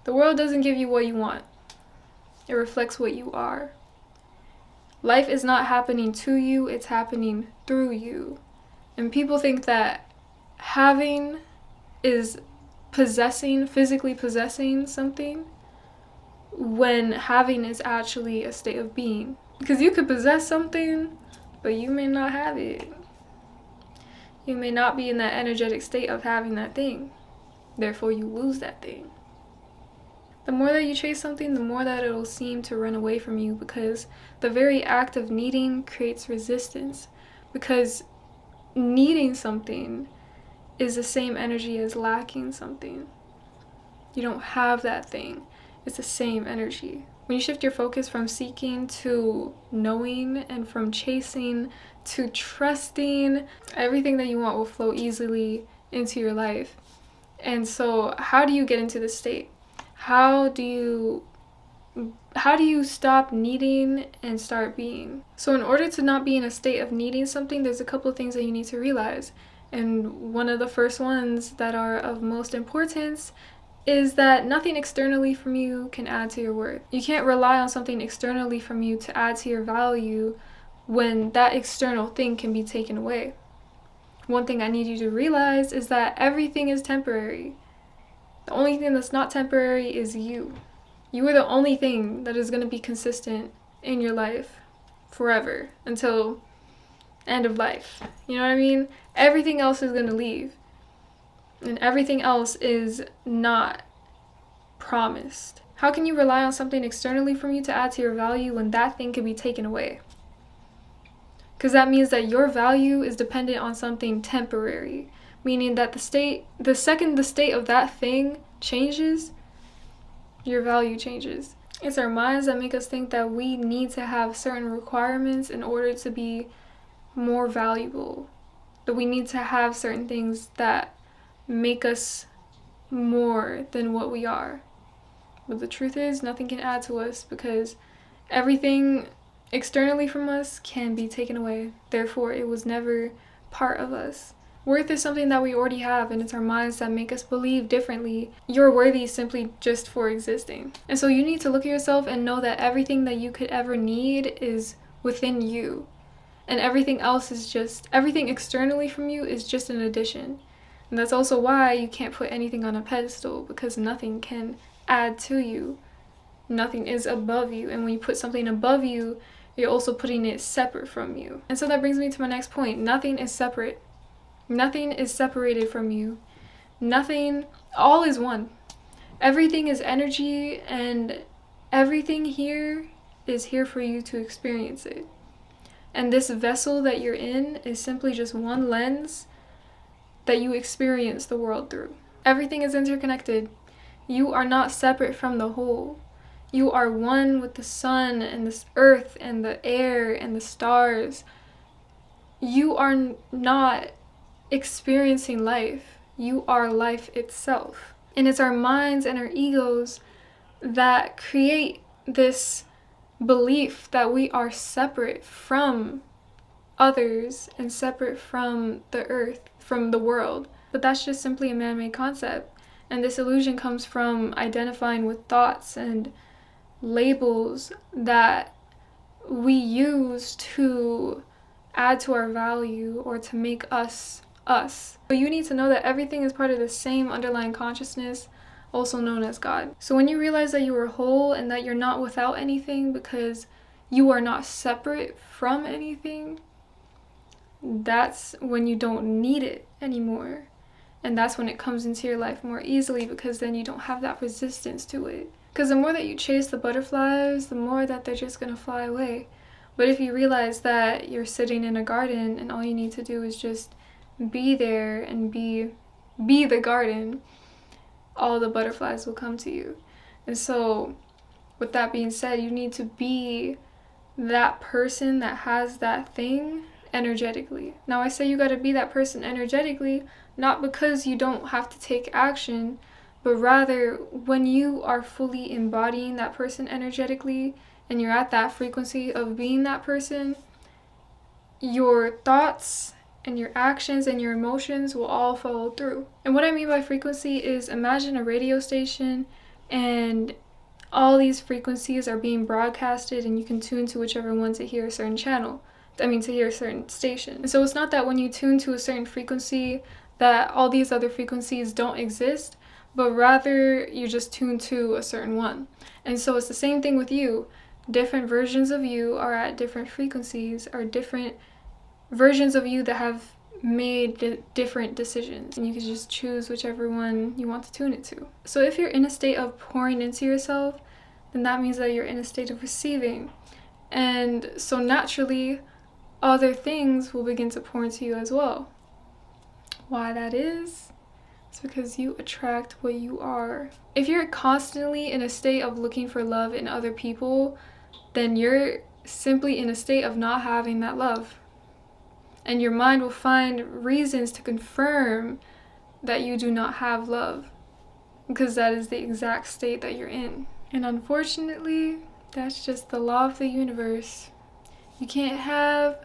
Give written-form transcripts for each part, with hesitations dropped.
The world doesn't give you what you want. It reflects what you are. Life is not happening to you, it's happening through you. And people think that having is possessing, physically possessing something, when having is actually a state of being. Because you could possess something, but you may not have it. You may not be in that energetic state of having that thing. Therefore, you lose that thing. The more that you chase something, the more that it'll seem to run away from you, because the very act of needing creates resistance. Because needing something is the same energy as lacking something. You don't have that thing. It's the same energy. When you shift your focus from seeking to knowing, and from chasing to trusting, everything that you want will flow easily into your life. And so, how do you get into this state? How do you stop needing and start being? So in order to not be in a state of needing something, there's a couple of things that you need to realize. And one of the first ones that are of most importance is that nothing externally from you can add to your worth. You can't rely on something externally from you to add to your value when that external thing can be taken away. One thing I need you to realize is that everything is temporary. The only thing that's not temporary is you. You are the only thing that is going to be consistent in your life forever, until end of life. You know what I mean? Everything else is going to leave. And everything else is not promised. How can you rely on something externally from you to add to your value when that thing can be taken away? Because that means that your value is dependent on something temporary. Meaning that the second the state of that thing changes, your value changes. It's our minds that make us think that we need to have certain requirements in order to be more valuable. That we need to have certain things that make us more than what we are. But the truth is, nothing can add to us, because everything externally from us can be taken away. Therefore, it was never part of us. Worth is something that we already have, and it's our minds that make us believe differently. You're worthy simply just for existing. And so you need to look at yourself and know that everything that you could ever need is within you. And everything else is just, everything externally from you is just an addition. And that's also why you can't put anything on a pedestal, because nothing can add to you. Nothing is above you. And when you put something above you, you're also putting it separate from you. And so that brings me to my next point. Nothing is separate. Nothing is separated from you. Nothing, all is one. Everything is energy, and everything here is here for you to experience it. And this vessel that you're in is simply just one lens that you experience the world through. Everything is interconnected. You are not separate from the whole. You are one with the sun and this earth and the air and the stars. You are not experiencing life. You are life itself. And it's our minds and our egos that create this belief that we are separate from others and separate from the earth, from the world. But that's just simply a man-made concept. And this illusion comes from identifying with thoughts and labels that we use to add to our value or to make us us. But you need to know that everything is part of the same underlying consciousness, also known as God. So when you realize that you are whole and that you're not without anything because you are not separate from anything, that's when you don't need it anymore. And that's when it comes into your life more easily, because then you don't have that resistance to it. Because the more that you chase the butterflies, the more that they're just going to fly away. But if you realize that you're sitting in a garden and all you need to do is just be there and be the garden, all the butterflies will come to you. And so with that being said, you need to be that person that has that thing energetically. Now I say you got to be that person energetically, not because you don't have to take action, but rather when you are fully embodying that person energetically and you're at that frequency of being that person, your thoughts and your actions and your emotions will all follow through. And what I mean by frequency is, imagine a radio station and all these frequencies are being broadcasted, and you can tune to whichever one to hear a certain channel. To hear a certain station. And so it's not that when you tune to a certain frequency that all these other frequencies don't exist, but rather you just tune to a certain one. And so it's the same thing with you. Different versions of you are at different frequencies, are different versions of you that have made different decisions, and you can just choose whichever one you want to tune it to. So if you're in a state of pouring into yourself, then that means that you're in a state of receiving. And so naturally, other things will begin to pour into you as well. Why that is? It's because you attract what you are. If you're constantly in a state of looking for love in other people, then you're simply in a state of not having that love. And your mind will find reasons to confirm that you do not have love, because that is the exact state that you're in. And unfortunately, that's just the law of the universe. You can't have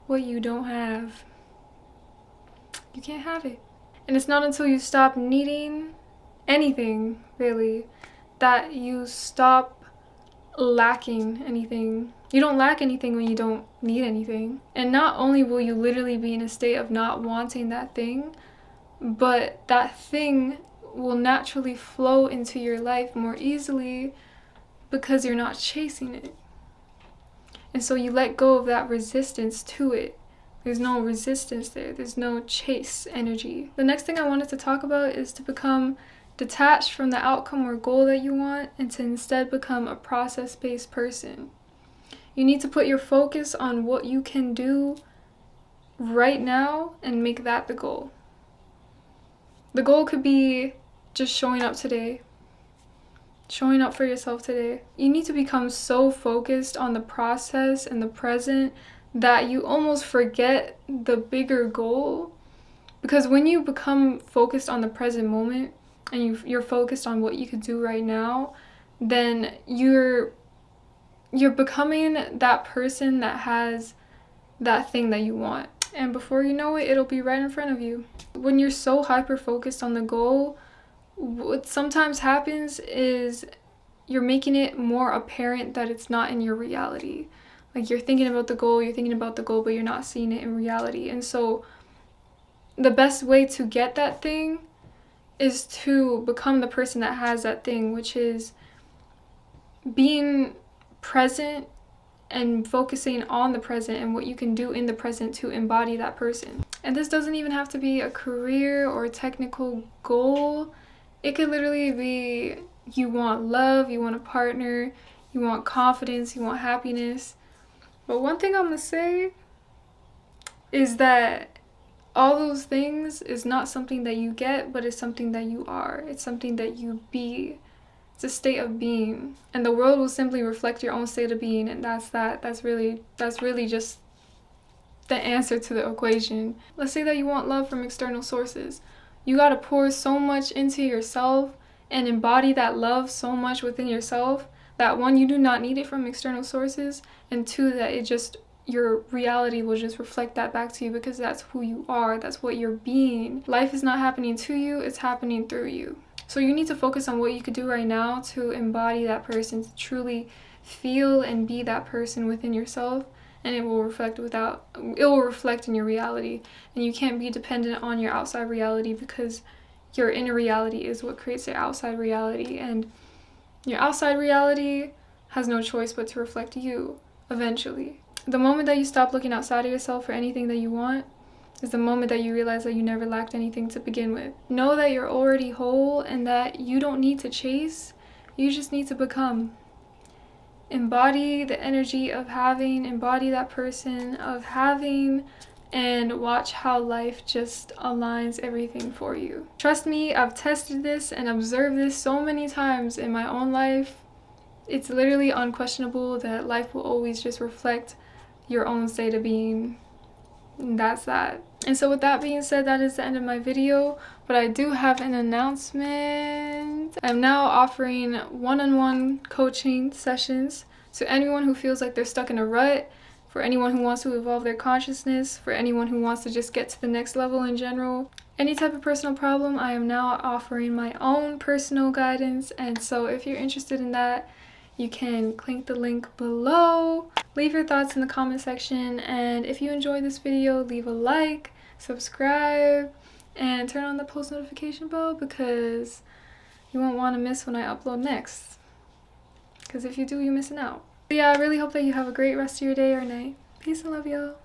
what you don't have. You can't have it. And it's not until you stop needing anything, really, that you stop lacking anything. You don't lack anything when you don't need anything. And not only will you literally be in a state of not wanting that thing, but that thing will naturally flow into your life more easily because you're not chasing it. And so you let go of that resistance to it. There's no resistance there. There's no chase energy. The next thing I wanted to talk about is to become detached from the outcome or goal that you want, and to instead become a process-based person. You need to put your focus on what you can do right now and make that the goal. The goal could be just showing up today. Showing up for yourself today. You need to become so focused on the process and the present that you almost forget the bigger goal. Because when you become focused on the present moment and you're focused on what you could do right now, then you're becoming that person that has that thing that you want. And before you know it, it'll be right in front of you. When you're so hyper focused on the goal, what sometimes happens is you're making it more apparent that it's not in your reality. Like, you're thinking about the goal, but you're not seeing it in reality. And so the best way to get that thing is to become the person that has that thing, which is being present and focusing on the present and what you can do in the present to embody that person. And this doesn't even have to be a career or a technical goal. It could literally be you want love, you want a partner, you want confidence, you want happiness. But one thing I'm going to say is that all those things is not something that you get, but it's something that you are. It's something that you be. It's a state of being. And the world will simply reflect your own state of being, and that's that. That's really just the answer to the equation. Let's say that you want love from external sources. You got to pour so much into yourself and embody that love so much within yourself that, one, you do not need it from external sources, and two, that your reality will just reflect that back to you, because that's who you are. That's what you're being. Life is not happening to you, it's happening through you. So you need to focus on what you could do right now to embody that person, to truly feel and be that person within yourself, and it will reflect in your reality. And you can't be dependent on your outside reality, because your inner reality is what creates your outside reality, and your outside reality has no choice but to reflect you eventually. The moment that you stop looking outside of yourself for anything that you want is the moment that you realize that you never lacked anything to begin with. Know that you're already whole and that you don't need to chase, you just need to become. Embody the energy of having, embody that person of having, and watch how life just aligns everything for you. Trust me, I've tested this and observed this so many times in my own life. It's literally unquestionable that life will always just reflect your own state of being. And that's that. And so with that being said, that is the end of my video, but I do have an announcement. I'm now offering one-on-one coaching sessions to anyone who feels like they're stuck in a rut, for anyone who wants to evolve their consciousness, for anyone who wants to just get to the next level in general. any type of personal problem, I am now offering my own personal guidance. And so if you're interested in that, you can click the link below. Leave your thoughts in the comment section. And if you enjoyed this video, leave a like, subscribe, and turn on the post notification bell because you won't want to miss when I upload next. Because if you do, you're missing out. But yeah, I really hope that you have a great rest of your day or night. Peace and love, y'all.